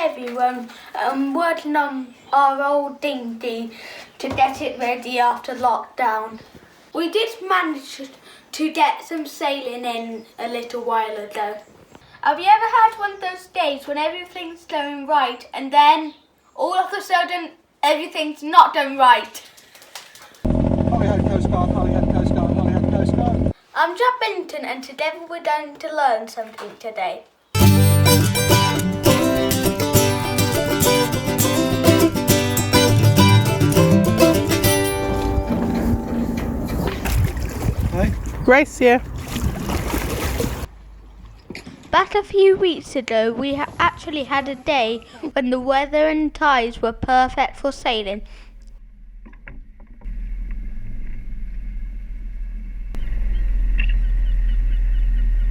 Hi everyone, I'm working on our old dinghy to get it ready after lockdown. We did manage to get some sailing in a little while ago. Have you ever had one of those days when everything's going right and then all of a sudden everything's not going right? Holyhead Coast Guard, Holyhead Coast Guard, Holyhead Coast Guard. I'm Jack Binton and today we're going to learn something today. Hey? Grace here. Back a few weeks ago, we actually had a day when the weather and tides were perfect for sailing.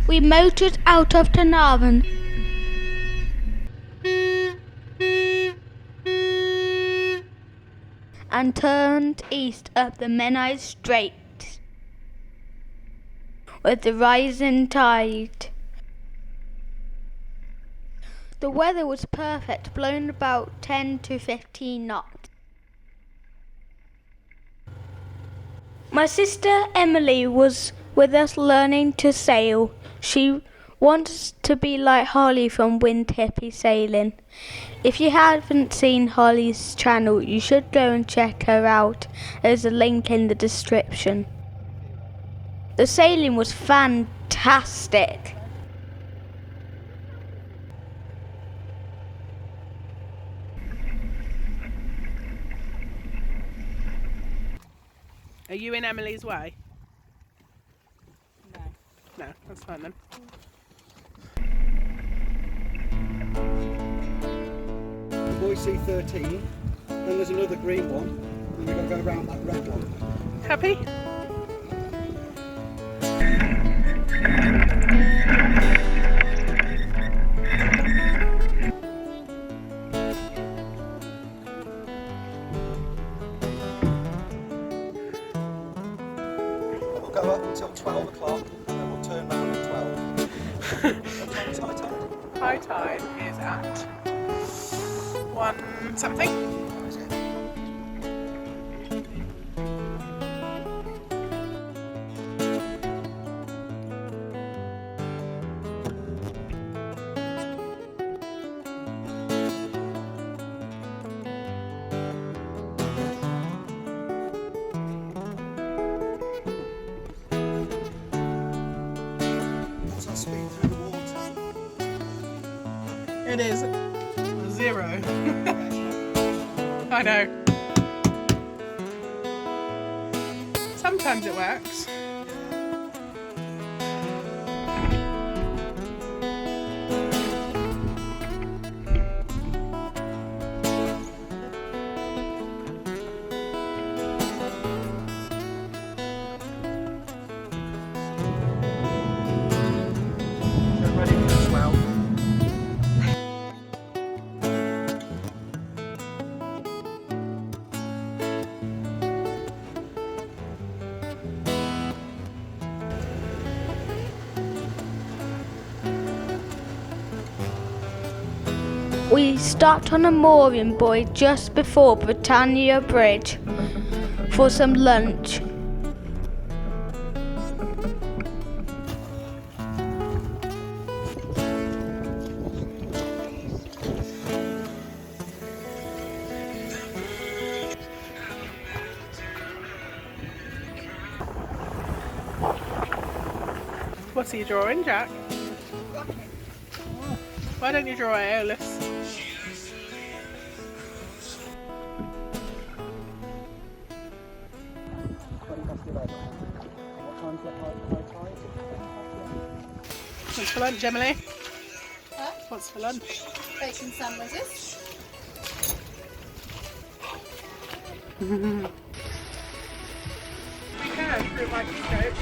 We motored out of Caernarfon and turned east up the Menai Straits with the rising tide. The weather was perfect, blowing about 10 to 15 knots. My sister Emily was with us learning to sail. She wants to be like Holly from Wind Hippie Sailing. If you haven't seen Holly's channel, you should go and check her out. There's a link in the description. The sailing was fantastic. Are you in Emily's way? No. No, that's fine then. The boys see 13, then there's another green one, and we've got to go around that red one. Happy? We'll go up until 12 o'clock, and then we'll turn round at 12. What time is high tide? High tide is at 1 something. What's our speed through the water? It is 0. I know. Sometimes it works. Get ready for the swell. We stopped on a mooring buoy just before Britannia Bridge for some lunch. What's he drawing, Jack? Why don't you draw Aeolus? What's for lunch, Emily? Huh? What's for lunch? Bacon sandwiches. We can through a microscope.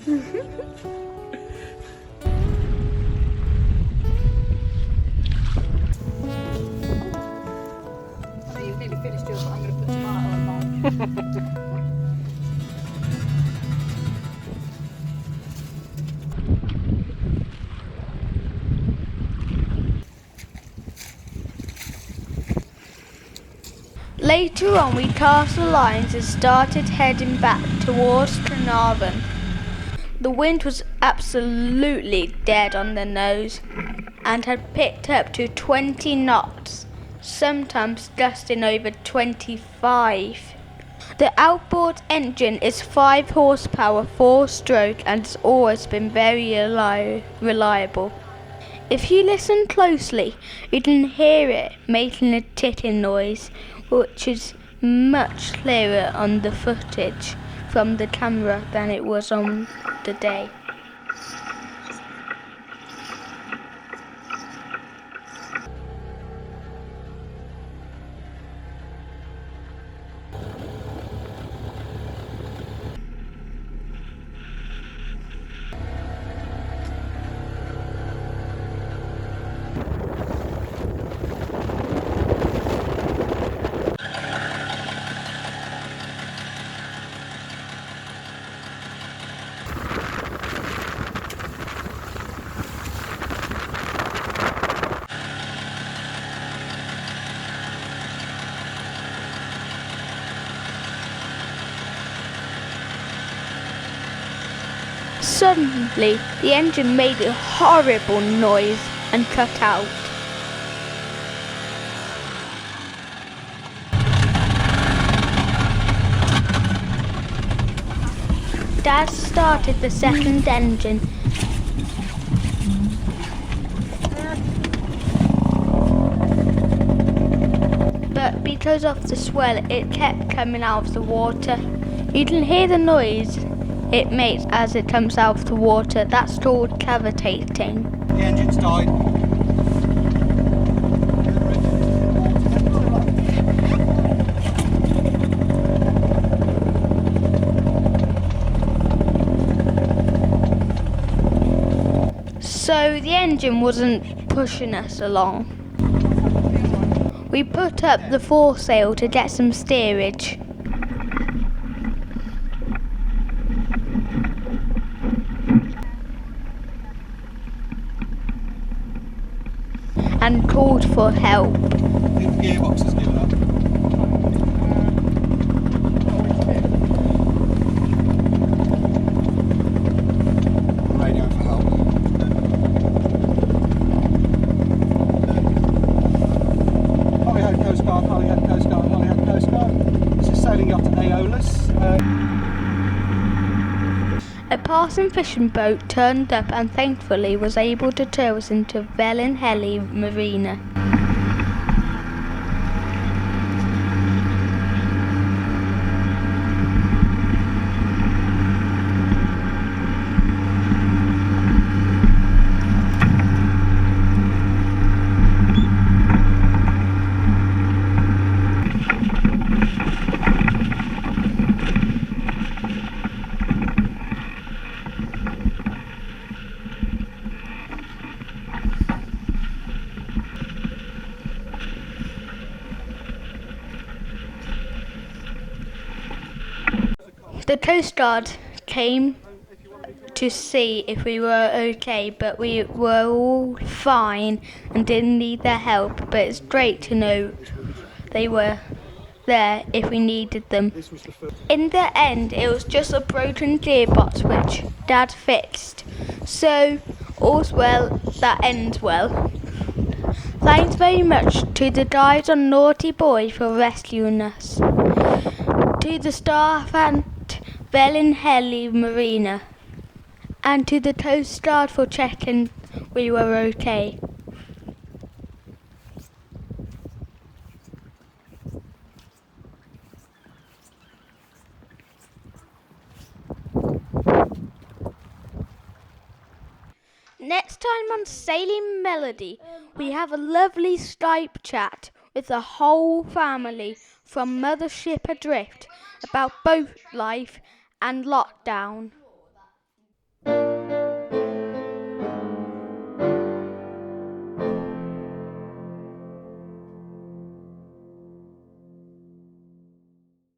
I know you've nearly finished yours, but I'm going to put tomato on mine. Later on, we cast the lines and started heading back towards Caernarfon. The wind was absolutely dead on the nose and had picked up to 20 knots, sometimes gusting over 25. The outboard engine is 5 horsepower, 4-stroke, and has always been very reliable. If you listen closely, you can hear it making a ticking noise, which is much clearer on the footage from the camera than it was on the day. Suddenly, the engine made a horrible noise and cut out. Dad started the second engine. But because of the swell, it kept coming out of the water. You can hear the noise it makes as it comes out of the water. That's called cavitating. The engine's died. So the engine wasn't pushing us along. We put up the foresail to get some steerage. And called for help. The gearbox has given up. Radio for help. Holyhead Coast Guard, Holyhead Coast Guard, Holyhead Coast Guard. This is sailing yacht Aeolus. A passing fishing boat turned up and thankfully was able to tow us into Felinheli marina. The Coast Guard came to see if we were okay, but we were all fine and didn't need their help. But it's great to know they were there if we needed them. In the end, it was just a broken gearbox which Dad fixed. So, all's well that ends well. Thanks very much to the guys on Naughty Boy for rescuing us. To the staff at Felinheli Marina, and to the Coast Guard for checking we were okay. Next time on Sailing Melody, we have a lovely Skype chat with the whole family from Mothership Adrift about boat life and lockdown.